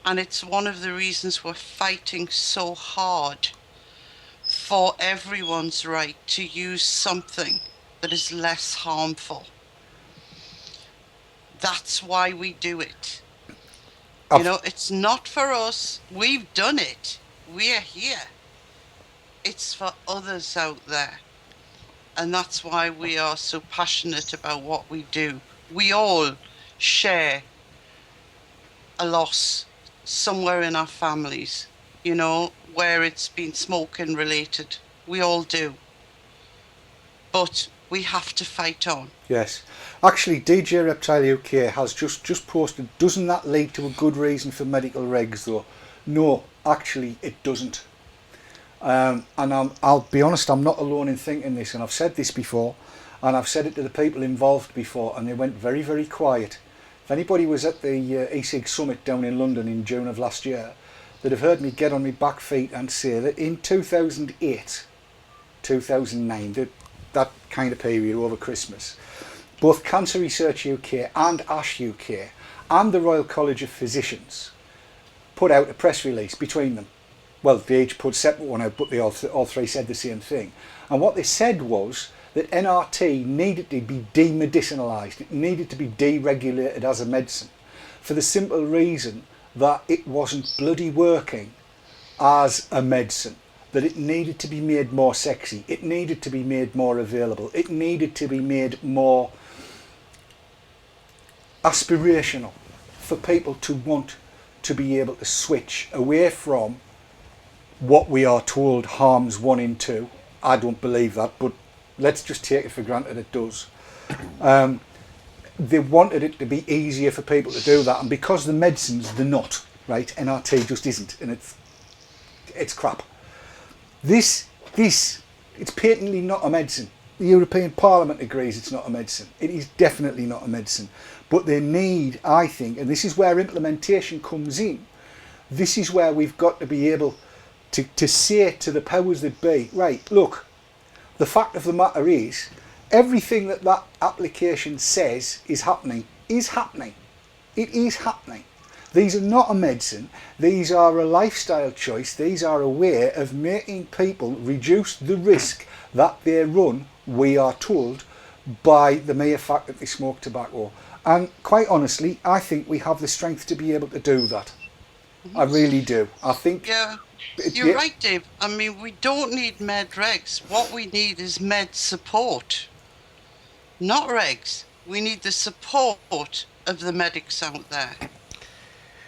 and it's one of the reasons we're fighting so hard for everyone's right to use something that is less harmful. That's why we do it. It's not for us. We've done it. We're here. It's for others out there. And that's why we are so passionate about what we do. We all share a loss somewhere in our families, where it's been smoking related. We all do. But we have to fight on. Yes. Actually, DJ Reptile UK has just posted, doesn't that lead to a good reason for medical regs though? No, actually it doesn't. And I'll be honest, I'm not alone in thinking this, and I've said this before, and I've said it to the people involved before, and they went very, very quiet. If anybody was at the Ecig Summit down in London in June of last year, they'd have heard me get on my back feet and say that in 2008, 2009, that kind of period over Christmas, both Cancer Research UK and ASH UK and the Royal College of Physicians put out a press release between them. Well, they each put a separate one out, but they all three said the same thing. And what they said was that NRT needed to be demedicinalised. It needed to be deregulated as a medicine for the simple reason that it wasn't bloody working as a medicine, that it needed to be made more sexy, it needed to be made more available, it needed to be made more aspirational for people to want to be able to switch away from what we are told harms 1 in 2. I don't believe that, but let's just take it for granted it does. They wanted it to be easier for people to do that, and because the medicines, they're not, right? NRT just isn't, and it's crap. This it's patently not a medicine. The European Parliament agrees it's not a medicine. It is definitely not a medicine. But they need, I think, and this is where implementation comes in, this is where we've got to be able to say to the powers that be, right, look, the fact of the matter is, everything that application says is happening. It is happening. These are not a medicine. These are a lifestyle choice. These are a way of making people reduce the risk that they run, we are told, by the mere fact that they smoke tobacco. And quite honestly, I think we have the strength to be able to do that. I really do. I think... Yeah, you're right, Dave. I mean, we don't need med regs. What we need is med support. Not regs. We need the support of the medics out there.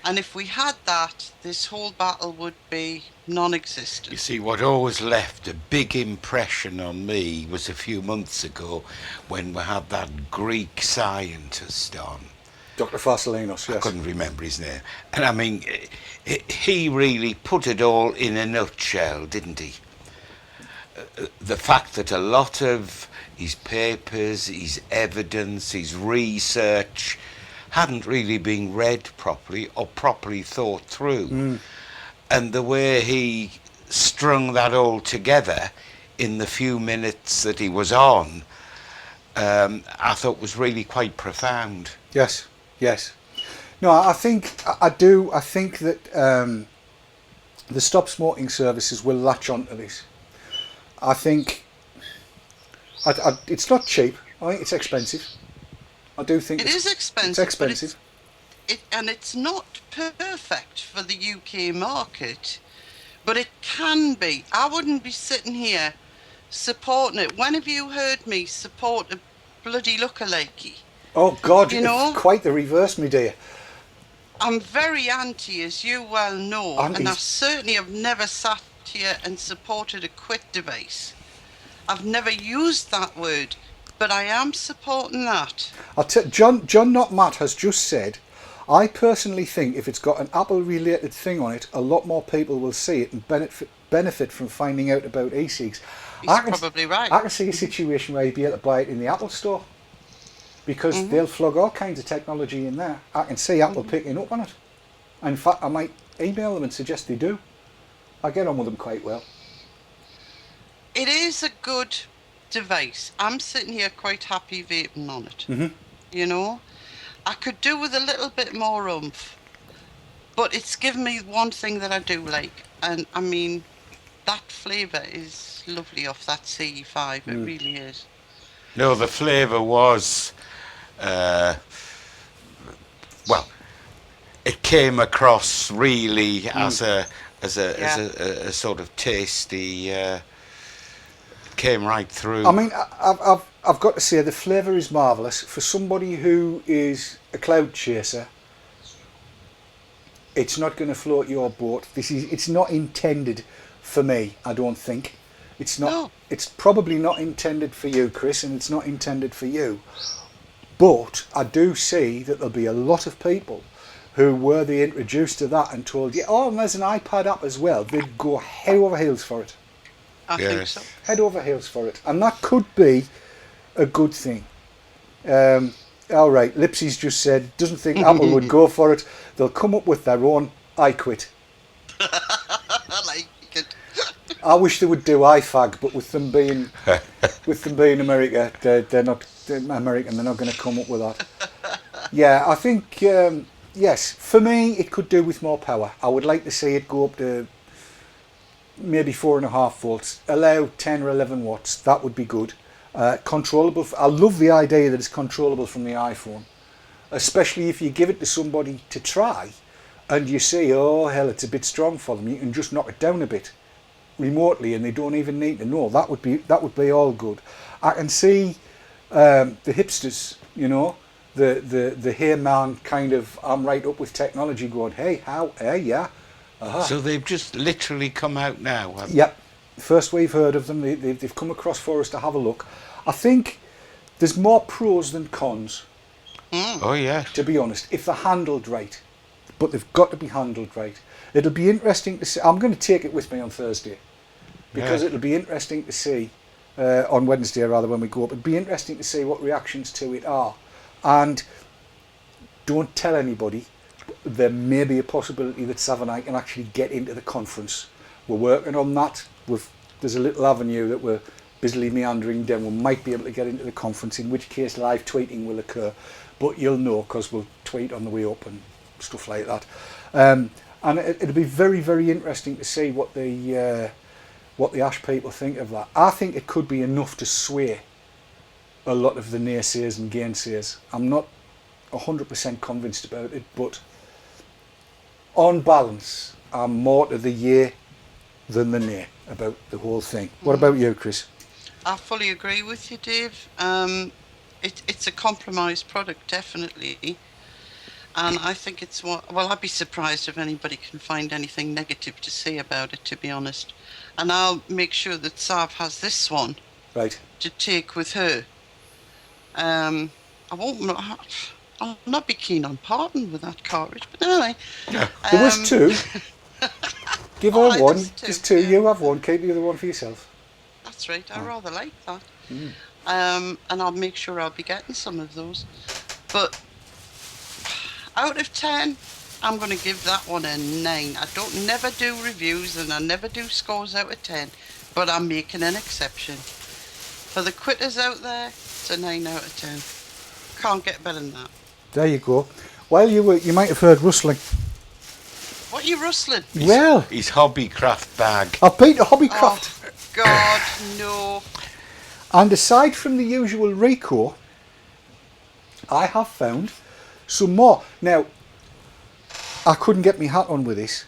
And if we had that, this whole battle would be non-existent. You see, what always left a big impression on me was a few months ago when we had that Greek scientist on. Dr. Fasselinos, yes. I couldn't remember his name. And I mean, he really put it all in a nutshell, didn't he? The fact that a lot of his papers, his evidence, his research hadn't really been read properly or properly thought through. And the way he strung that all together in the few minutes that he was on, I thought was really quite profound. Yes. No, I think that the stop smoking services will latch onto this. I think it's not cheap. I think it's expensive. I do think it is expensive. It's expensive. And it's not perfect for the UK market, but it can be. I wouldn't be sitting here supporting it. When have you heard me support a bloody lookalike? Oh God, you know, it's quite the reverse, my dear. I'm very anti, as you well know, and I certainly have never sat here and supported a quit device. I've never used that word, but I am supporting that. John, not Matt, has just said, I personally think if it's got an Apple-related thing on it, a lot more people will see it and benefit from finding out about e-cigs. He's probably right. I can see a situation where you'd be able to buy it in the Apple store, because they'll flog all kinds of technology in there. I can see Apple picking up on it. In fact, I might email them and suggest they do. I get on with them quite well. It is a good device. I'm sitting here quite happy vaping on it. You know, I could do with a little bit more oomph, but it's given me one thing that I do like, and I mean, that flavour is lovely off that CE5. It really is. No, the flavour was, well, it came across really as a sort of tasty. Came right through. I mean, I've got to say the flavour is marvellous. For somebody who is a cloud chaser, it's not going to float your boat. It's not intended for me, I don't think. It's not. No. It's probably not intended for you, Chris, and it's not intended for you. But I do see that there'll be a lot of people who were they introduced to that and told, yeah, oh, and there's an iPad app as well, they'd go head over heels for it. I think so. Head over heels for it. And that could be a good thing. All right, Lipsy's just said, doesn't think Apple would go for it. They'll come up with their own. I quit. I like it. I wish they would do iFag, but with them being America, they're not American. They're not going to come up with that. Yeah, I think yes, for me, it could do with more power. I would like to see it go up to maybe 4.5 volts, allow 10 or 11 watts. That would be good. Controllable. I love the idea that it's controllable from the iPhone, especially if you give it to somebody to try and you see, oh hell, it's a bit strong for them. You can just knock it down a bit remotely and they don't even need to know. That would be all good. I can see the hipsters, you know, the hey man kind of, I'm right up with technology going, hey, how, hey, yeah. So they've just literally come out now. Yep. First we've heard of them. They've come across for us to have a look. I think there's more pros than cons. Oh yeah. To be honest, if they're handled right. But they've got to be handled right. It'll be interesting to see. I'm going to take it with me on Thursday. Because it'll be interesting to see, on Wednesday rather, when we go up. It'll be interesting to see what reactions to it are. And don't tell anybody. There may be a possibility that Sav and I can actually get into the conference. We're working on that. There's a little avenue that we're busily meandering down. We might be able to get into the conference, in which case live tweeting will occur. But you'll know because we'll tweet on the way up and stuff like that. And it'll be very, very interesting to see what the Ash people think of that. I think it could be enough to sway a lot of the naysayers and gainsayers. I'm not 100% convinced about it, but on balance, I'm more to the yay than the nay about the whole thing. What about you, Chris? I fully agree with you, Dave. It's a compromised product, definitely. And I think it's well, I'd be surprised if anybody can find anything negative to say about it, to be honest. And I'll make sure that Sav has this one Right. to take with her. I'll not be keen on parting with that cartridge, but anyway. There was two. Give her Alright, one. there's two, Just two. yeah. You have one. Keep the other one for yourself. That's right, I rather like that. And I'll make sure I'll be getting some of those. But out of 10, I'm going to give that one a 9. I don't never do reviews and I never do scores out of 10, but I'm making an exception. For the quitters out there, it's a 9 out of 10. Can't get better than that. There you go. Well, you might have heard rustling. What are you rustling? Well, His hobbycraft bag. I've been to Hobbycraft. Oh, God, no. And aside from the usual Rico, I have found some more. Now, I couldn't get my hat on with this.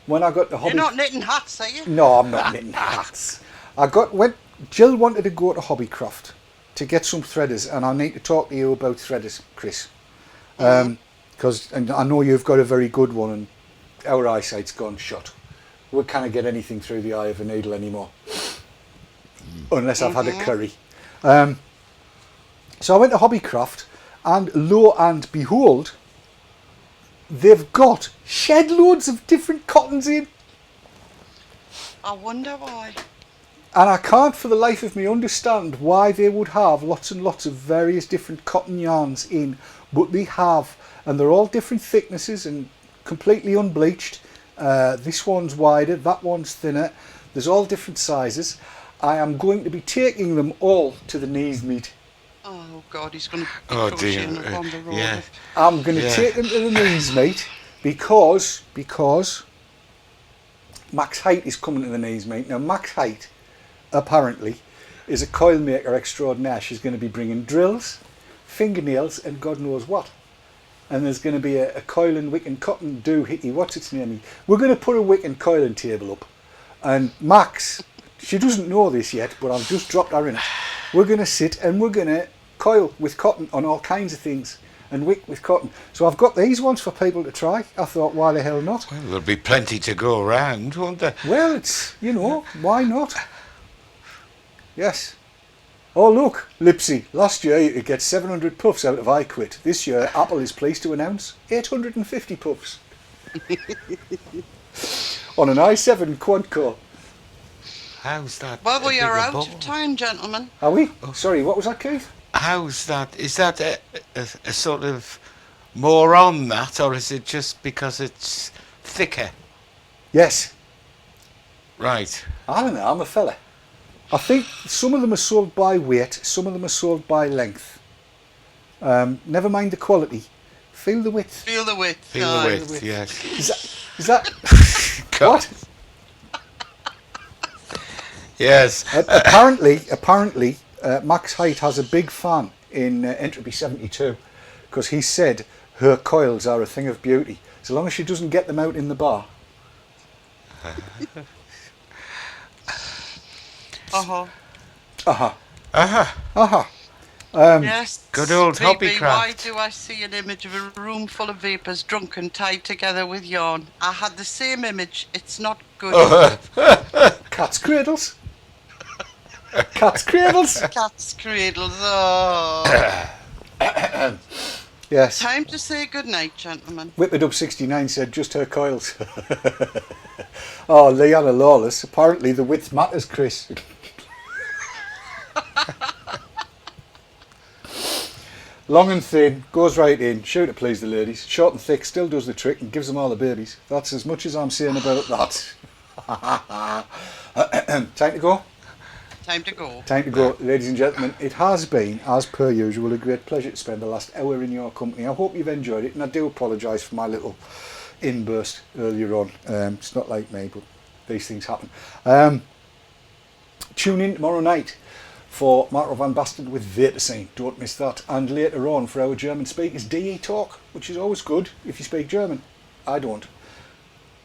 When I got the hobby... You're not knitting hats, are you? No, I'm not knitting hats. Jill wanted to go to Hobbycraft to get some threaders, and I need to talk to you about threaders, Chris. Because I know you've got a very good one, and our eyesight's gone shot. We can't get anything through the eye of a needle anymore. Unless I've had a curry. So I went to Hobbycraft, and lo and behold, they've got shed loads of different cottons in. I wonder why. And I can't for the life of me understand why they would have lots and lots of various different cotton yarns in, but they have, and they're all different thicknesses and completely unbleached. This one's wider, that one's thinner. There's all different sizes. I am going to be taking them all to the knees meet. Oh, God, he's going to be Oh, crocheting dear. on the road. Yeah. I'm going to take them to the knees meet because Max Height is coming to the knees meet. Now, Max Height, apparently, is a coil maker extraordinaire. She's going to be bringing drills, fingernails, and God knows what. And there's going to be a coil and wick and cotton doohickey, what's its name? We're going to put a wick and coiling table up. And Max, she doesn't know this yet, but I've just dropped her in it. We're going to sit and we're going to coil with cotton on all kinds of things and wick with cotton. So I've got these ones for people to try. I thought, why the hell not? Well, there'll be plenty to go around, won't there? Well, it's, why not? Yes. Oh, look, Lipsy, last year you could get 700 puffs out of iQuit. This year, Apple is pleased to announce 850 puffs. On an i7 quad-core. How's that? Well, we a are bigger out ball? of time, gentlemen. Are we? Sorry, what was that, Keith? How's that? Is that a sort of more on that, or is it just because it's thicker? Yes. Right. I don't know, I'm a fella. I think some of them are sold by weight, some of them are sold by length. Never mind the quality. Feel the width. Feel the width. Feel the aye. width, yes. Is that God. what? Yes. Apparently, Max Height has a big fan in Entropy 72 because he said her coils are a thing of beauty. So long as she doesn't get them out in the bar. Uh-huh. Aha. Aha. Aha. Yes. Good old VB, why hobbycraft. do I see an image of a room full of vapors drunk and tied together with yarn? I had the same image. It's not good. Cat's cradles. Cat's cradles. Cat's cradles. Oh. Yes. Time to say goodnight, gentlemen. Whippet Up 69 said just her coils. Oh, Leanna Lawless. Apparently the width matters, Chris. Long and thin, goes right in, sure to please the ladies. Short and thick, still does the trick and gives them all the babies. That's as much as I'm saying about that. Time to go? Time to go. Time to go, ladies and gentlemen. It has been, as per usual, a great pleasure to spend the last hour in your company. I hope you've enjoyed it, and I do apologise for my little inburst earlier on. It's not like me, but these things happen. Tune in tomorrow night for Marco van Basten with Vaterscene. Don't miss that. And later on for our German speakers, DE Talk, which is always good if you speak German. I don't.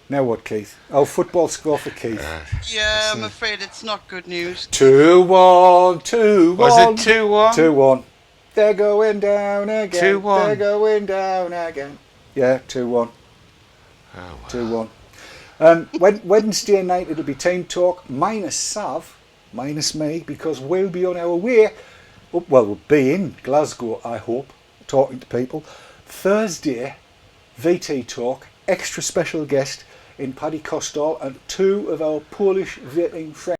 Now what, Keith? Oh, football score for Keith. Yeah, I'm afraid it's not good news. 2-1, 2-1. Was it 2-1? 2-1. They're going down again. 2-1. They're going down again. Yeah, 2-1. Oh, wow. 2-1. Wednesday night it'll be Team Talk minus Sav, minus me, because we'll be on our way. Well, we'll be in Glasgow, I hope, talking to people. Thursday, VT Talk, extra special guest in Paddy Kostal and two of our Polish vaping friends.